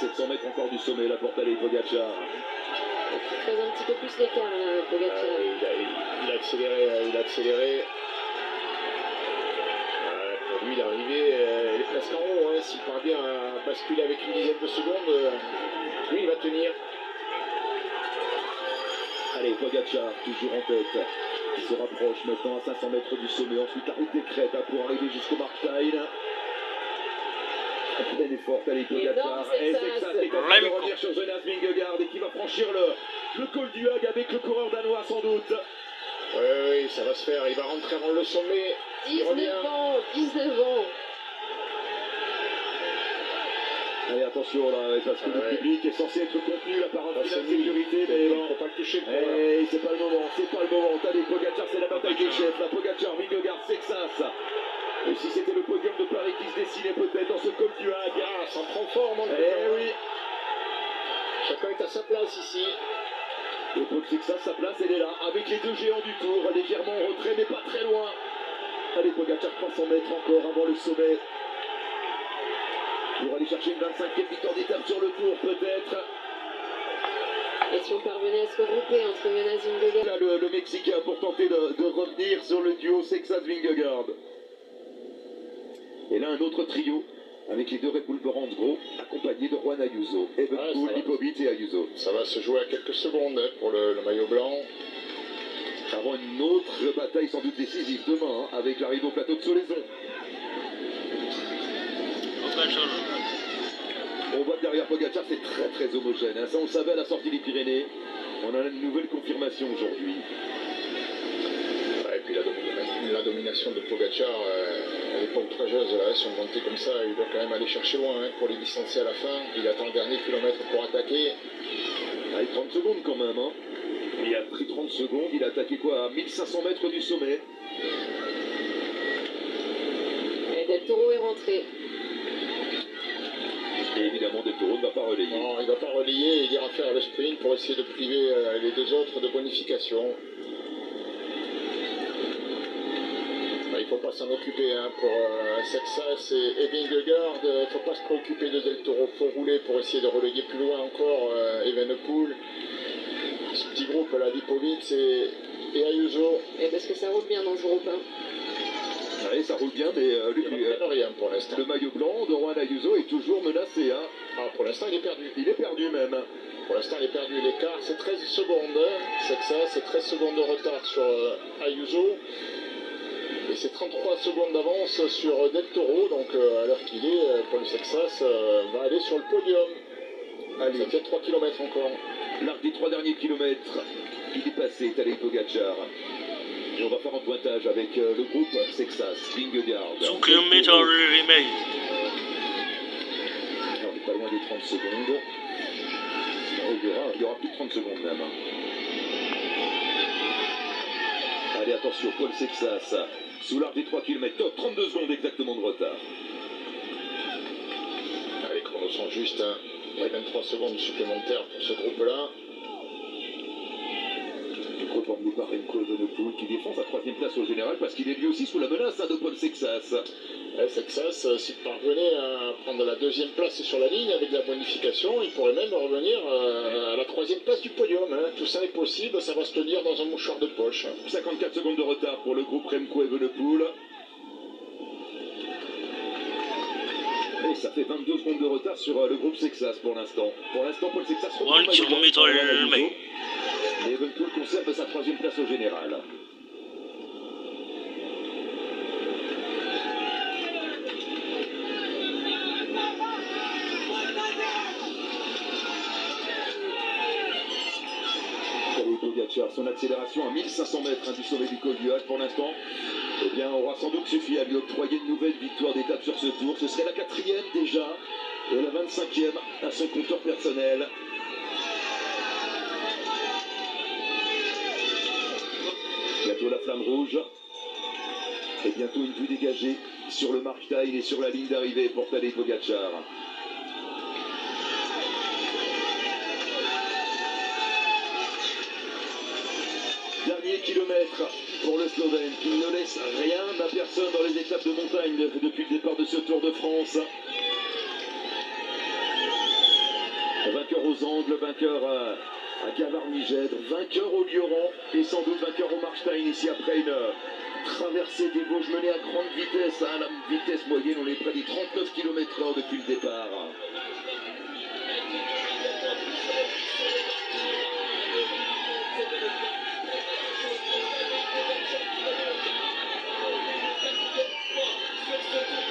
700 mètres encore du sommet là pour Tadej Pogacar. Il creuse un petit peu plus l'écart là, Pogacar. Il a accéléré. Pour lui, l'arrivée, elle est presque en haut. Hein. S'il parvient à basculer avec une dizaine de secondes, lui, il va tenir. Allez, Pogacar, toujours en tête. Il se rapproche maintenant à 500 mètres du sommet. Ensuite, la route des crêtes pour arriver jusqu'au Markstein. Plein effort, allez, Pogacar. Et Sexas est en train de revenir sur Jonas Vingegaard et qui va franchir le col du Hague avec le coureur danois sans doute. Oui, ça va se faire. Il va rentrer avant le sommet. 19 ans. Allez, attention là, parce que le public est censé être contenu là par un filet de sécurité, mais bon. Faut pas le toucher. C'est pas le moment, Tadej Pogacar, c'est la bataille des chefs. La Pogacar, Vingegaard, Sexas. Et si c'était le podium de Paris qui se dessinait peut-être dans ce col du Hague. Ah, ça prend forme en tout cas. Oui. Chacun est à sa place ici. Et pour Sexas, sa place, elle est là, avec les deux géants du Tour, légèrement en retrait, mais pas très loin. Allez, Pogacar, 300 mètres encore avant le sommet. Pour aller chercher une 25e victoire d'étape sur le Tour, peut-être. Et si on parvenait à se regrouper entre Jonas Vingegaard... Là, le Mexicain pour tenter de revenir sur le duo Sexas-Vingegaard. Et là, un autre trio avec les deux Red Bull Brands-Gros, accompagnés de Juan Ayuso. Evenepoel, Lipovic et Ayuso. Ça va se jouer à quelques secondes pour le maillot blanc. Avant une autre bataille sans doute décisive demain, avec l'arrivée au plateau de Solaison. On voit que derrière Pogacar, c'est très très homogène. Hein. Ça, on le savait à la sortie des Pyrénées. On a une nouvelle confirmation aujourd'hui. Et puis la domination de Pogacar, elle n'est pas outrageuse. Là, si on montait comme ça, il doit quand même aller chercher loin pour les distancer à la fin. Il attend le dernier kilomètre pour attaquer. Ah, 30 secondes quand même. Hein. Il a pris 30 secondes. Il a attaqué quoi à 1500 mètres du sommet. Et Del Toro est rentré. Et évidemment, Del Toro ne va pas relayer. Non, il ne va pas relayer. Il ira faire le sprint pour essayer de priver les deux autres de bonification. Il ne faut pas s'en occuper pour Sexas et Vingegaard. Il ne faut pas se préoccuper de Del Toro. Il faut rouler pour essayer de relayer plus loin encore Evenepoel. Ce petit groupe, là, Lipovic et Ayuso. Et parce que ça roule bien dans ce groupe. Hein. Oui, ça roule bien, mais rien pour l'instant. Le maillot blanc de Juan Ayuso est toujours menacé. Hein. Ah, pour l'instant, il est perdu. Il est perdu même. Pour l'instant, il est perdu. L'écart, c'est 13 secondes. Sexas, c'est 13 secondes de retard sur Ayuso. Et c'est 33 secondes d'avance sur Del Toro. Donc, à l'heure qu'il est, Paul Sexas va aller sur le podium. Allez, il y a 3 km encore. L'arc des 3 derniers kilomètres, il est passé, Tadej Pogacar. Et on va faire un pointage avec le groupe Sexas, Vingegaard. 2 km remain. On n'est pas loin des 30 secondes. Il y aura plus de 30 secondes même. Allez, attention, Paul Sexas, sous l'arc des 3 km, 32 secondes exactement de retard. Les chronos sont justes. Hein. Il y a 23 secondes supplémentaires pour ce groupe-là. Le groupe emmené par Remco Evenepoel qui défend sa 3e place au général parce qu'il est lui aussi sous la menace de Paul Sexas. Sexas, s'il parvenait à prendre la 2e place sur la ligne avec la bonification, il pourrait même revenir à la 3e place du podium. Hein. Tout ça est possible, ça va se tenir dans un mouchoir de poche. 54 secondes de retard pour le groupe Remco Evenepoel. Et ça fait 22 secondes de retard sur le groupe Sexas pour l'instant. Pour l'instant, Paul Sexas reprend 1 km remain. Et Evenepoel conserve sa 3e place au général. Pogacar, son accélération à 1500 mètres du sommet du col du Hague pour l'instant, eh bien, aura sans doute suffi à lui octroyer une nouvelle victoire d'étape sur ce tour. Ce serait la 4e déjà et la 25e à son compteur personnel. Bientôt la flamme rouge et bientôt une vue dégagée sur le Markstein et sur la ligne d'arrivée pour Tadej Pogacar. Dernier kilomètre pour le Slovène qui ne laisse rien à personne dans les étapes de montagne depuis le départ de ce Tour de France. aux angles, vainqueur à Gavarnie-Gèdre, vainqueur au Lioran et sans doute vainqueur au Markstein ici après une traversée des Vosges menée à grande vitesse. À la vitesse moyenne, on est près des 39 km/h depuis le départ.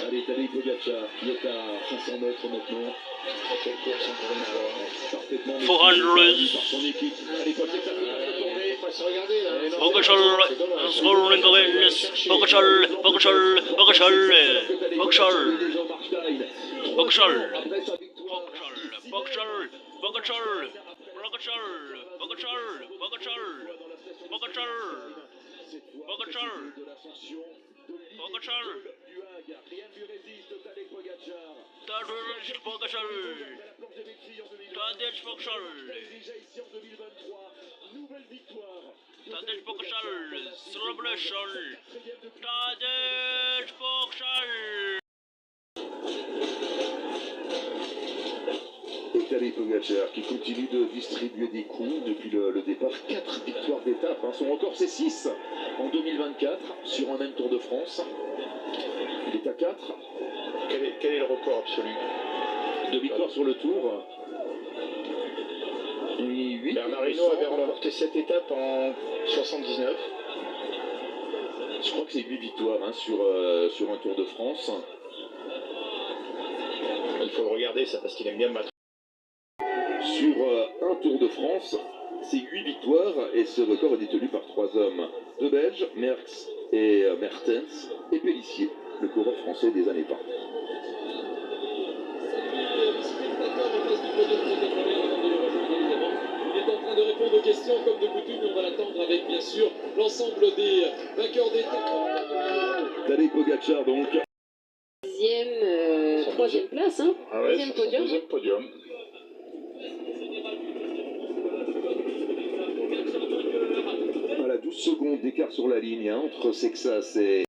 Allez, Tadej Pogacar qui est à 500 mètres maintenant. Quelle course encore une fois. Parfaitement maîtrisé 400. par son équipe. Allez, Pogacar qui va se tourner. Il faut se regarder là. Pogacar, scoring against Pogacar, Pogacar, Pogacar, Pogacar, Pogacar, Après sa victoire. Pogacar, Pogacar, Pogacar, Pogacar, Pogacar, Pogacar, Pogacar, De l'ascension de l'île Pogacar, du Hague. Rien ne lui résiste, Tadej Pogacar. Tadej Pogacar, La planche des filles en 2020. Tadej Pogacar, Déjà ici en 2023. Nouvelle victoire. Tadej Pogacar, celebration, Tadej Pogacar. Et Tadej Pogacar qui continue de distribuer des coups depuis le départ. 4 victoires d'étape. Hein. Son record c'est 6 en 2024 sur un même Tour de France. Il est à 4. Quel est le record absolu? 2 victoires sur le Tour. Et 8, Bernard Hinault avait remporté cette étape en 79. Je crois que c'est 8 victoires hein, sur un Tour de France. Il faut le regarder ça parce qu'il aime bien le match. Sur un Tour de France, c'est 8 victoires et ce record est détenu par 3 hommes. 2 Belges, Merckx et Mertens, et Pélissier, le coureur français des années 20. Il est en train de répondre aux questions comme de coutume, on va l'attendre avec bien sûr l'ensemble des vainqueurs d'étape. Tadej Pogacar donc. Troisième place, hein. Ah ouais, Deuxième c'est son podium. deuxième podium. Voilà, 12 secondes d'écart sur la ligne hein, entre Sexas et